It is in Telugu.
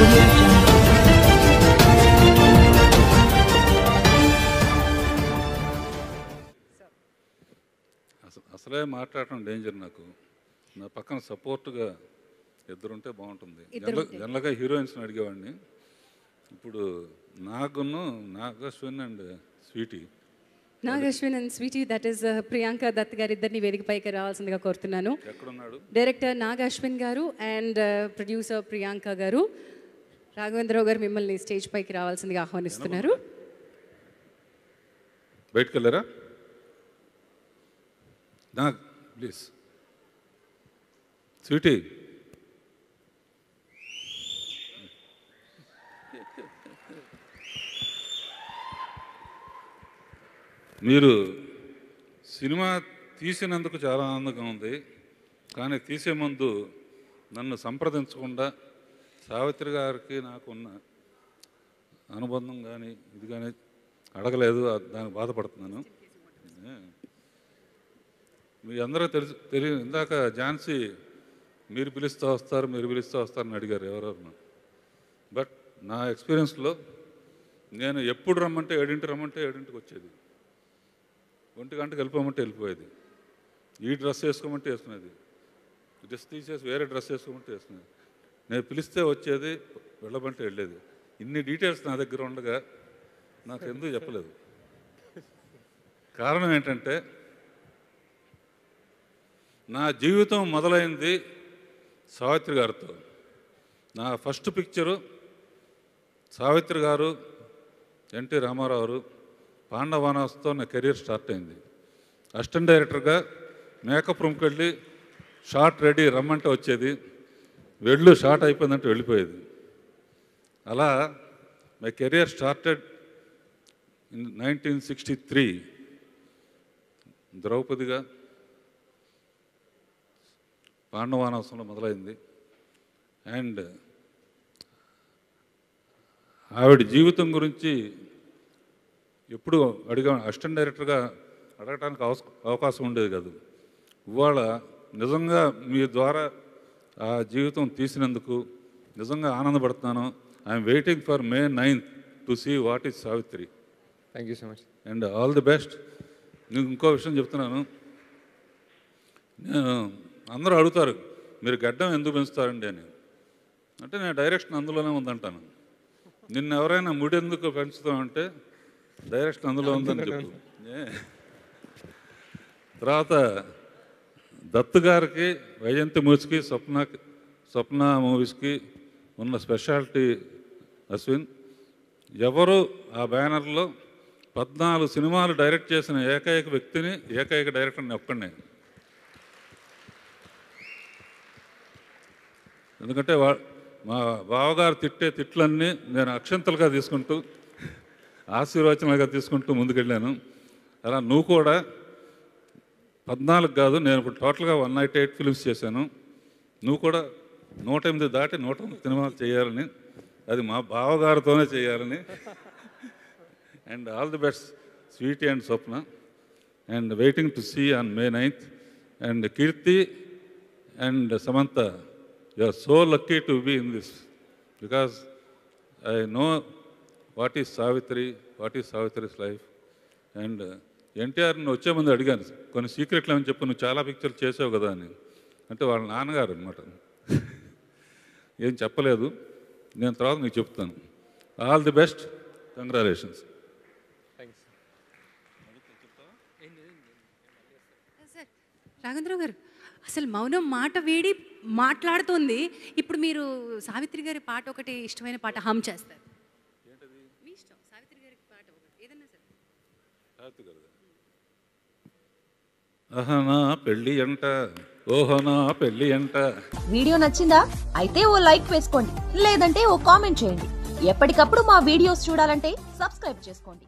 audio jungle. అసలే మాట్లాడటం డేంజర్ నాకు. నా పక్కన సపోర్ట్గా ఇద్దరుంటే బాగుంటుంది. జనరల్గా హీరోయిన్స్ని అడిగేవాడిని. ఇప్పుడు Nag Ashwin and Sweety. Nag Ashwin and Sweety, that is Priyanka Dutt garu ఇద్దరిని వేదికపైకి రావాల్సిందిగా కోరుతున్నాను. ఎక్కడున్నాడు? డైరెక్టర్ నాగశ్విన్ గారు అండ్ ప్రొడ్యూసర్ ప్రియాంక గారు. రాఘవేంద్రరావు గారు మిమ్మల్ని స్టేజ్ పైకి రావాల్సిందిగా ఆహ్వానిస్తున్నారు. బయటకు వెళ్ళారా? నాగ్ ప్లీజ్. స్వీటీ, మీరు సినిమా తీసినందుకు చాలా ఆనందంగా ఉంది. కానీ తీసే ముందు నన్ను సంప్రదించకుండా సావిత్రి గారికి నాకున్న అనుబంధం కానీ ఇది కానీ అడగలేదు. దానికి బాధపడుతున్నాను. మీ అందరూ తెలియదు. ఇందాక ఝాన్సీ మీరు పిలుస్తూ వస్తారని అడిగారు ఎవరెవరు. బట్ నా ఎక్స్పీరియన్స్లో నేను ఎప్పుడు రమ్మంటే 7ంటికి రమ్మంటే 7ంటికి వచ్చేది. 1 గంటకి వెళ్ళిపోమంటే వెళ్ళిపోయేది. ఈ డ్రెస్ వేసుకోమంటే వేసుకునేది. డ్రెస్ తీసేసి వేరే డ్రెస్ వేసుకోమంటే వేసుకునేది. నేను పిలిస్తే వచ్చేది, వెళ్ళమంటే వెళ్ళేది. ఇన్ని డీటెయిల్స్ నా దగ్గర ఉండగా నాకు ఎందుకు చెప్పలేదు. కారణం ఏంటంటే నా జీవితం మొదలైంది సావిత్రి గారితో. నా ఫస్ట్ పిక్చరు సావిత్రి గారు, ఎన్టీ రామారావు, పాండవానాస్తో నా కెరీర్ స్టార్ట్ అయింది. అసిస్టెంట్ డైరెక్టర్గా మేకప్ రూమ్కి వెళ్ళి షార్ట్ రెడీ రమ్మంటే వచ్చేది, షార్ట్ అయిపోయిందంటే వెళ్ళిపోయేది. అలా మై కెరియర్ స్టార్టెడ్ ఇన్ 1963 ద్రౌపదిగా పాండవానాసంలో మొదలైంది. అండ్ ఆవిడ జీవితం గురించి ఎప్పుడు అసిస్టెంట్ డైరెక్టర్గా అడగటానికి అవకాశం ఉండేది కాదు. ఇవాళ నిజంగా మీ ద్వారా ఆ జీవితం తీసినందుకు నిజంగా ఆనందపడుతున్నాను. I'm waiting for May 9th to see what is Savitri. Thank you so much and all the best. నీకు ఇంకో విషయం చెప్తున్నాను. నేను అందరూ అడుగుతారు మీరు గడ్డం ఎందుకు పెంచుతారండి అని. అంటే నేను డైరెక్షన్ అందులోనే ఉందంటాను. నిన్ను ఎవరైనా ముడి ఎందుకు పెంచుతామంటే డైరెక్షన్ అందులో ఉందని చెప్పు. తర్వాత దత్తు గారికి, వైజయంతి మూవీస్కి, స్వప్న మూవీస్కి ఉన్న స్పెషాలిటీ అశ్విన్. ఎవరు ఆ బ్యానర్లో 14 సినిమాలు డైరెక్ట్ చేసిన ఏకైక వ్యక్తిని, ఏకైక డైరెక్టర్ని ఒక్కడే. ఎందుకంటే మా బావగారు తిట్టే తిట్లన్నీ నేను అక్షంతలుగా తీసుకుంటూ, ఆశీర్వచనాలుగా తీసుకుంటూ ముందుకెళ్ళాను. అలా నువ్వు కూడా 14 కాదు, నేను ఇప్పుడు టోటల్గా 198 ఫిల్మ్స్ చేశాను. నువ్వు కూడా 108 దాటి 109 సినిమాలు చేయాలని, అది మా బావగారితోనే చేయాలని. And all the best Sweety and Swapna. And waiting to see on May 9th. And Keerthi and Samantha, you are so lucky to be in this, because I know what is Savitri, what is Savitri's life. And ఎన్టీఆర్ని వచ్చే ముందు అడిగాను కొన్ని సీక్రెట్లు అని చెప్పి, నువ్వు చాలా పిక్చర్లు చేసావు కదా అని. అంటే వాళ్ళ నాన్నగారు అనమాట. ఏం చెప్పలేదు. నేను తర్వాత నీకు చెప్తాను. All the best, congratulations. Raghavendra Rao గారు, అసలు మౌనం మాట వేడి మాట్లాడుతోంది. ఇప్పుడు మీరు సావిత్రి గారి పాట ఒకటి ఇష్టమైన పాట హమ్ చేస్తారు. మీ ఇష్టం. సావిత్రి గారి పాట ఏదన్నా సరే. అహనా పెళ్ళి అంట, ఓహనా పెళ్ళి అంట. వీడియో నచ్చిందా? అయితే ఓ లైక్ వేసుకోండి, లేదంటే ఓ కామెంట్ చేయండి. ఎప్పటికప్పుడు మా వీడియోస్ చూడాలంటే సబ్స్క్రైబ్ చేసుకోండి.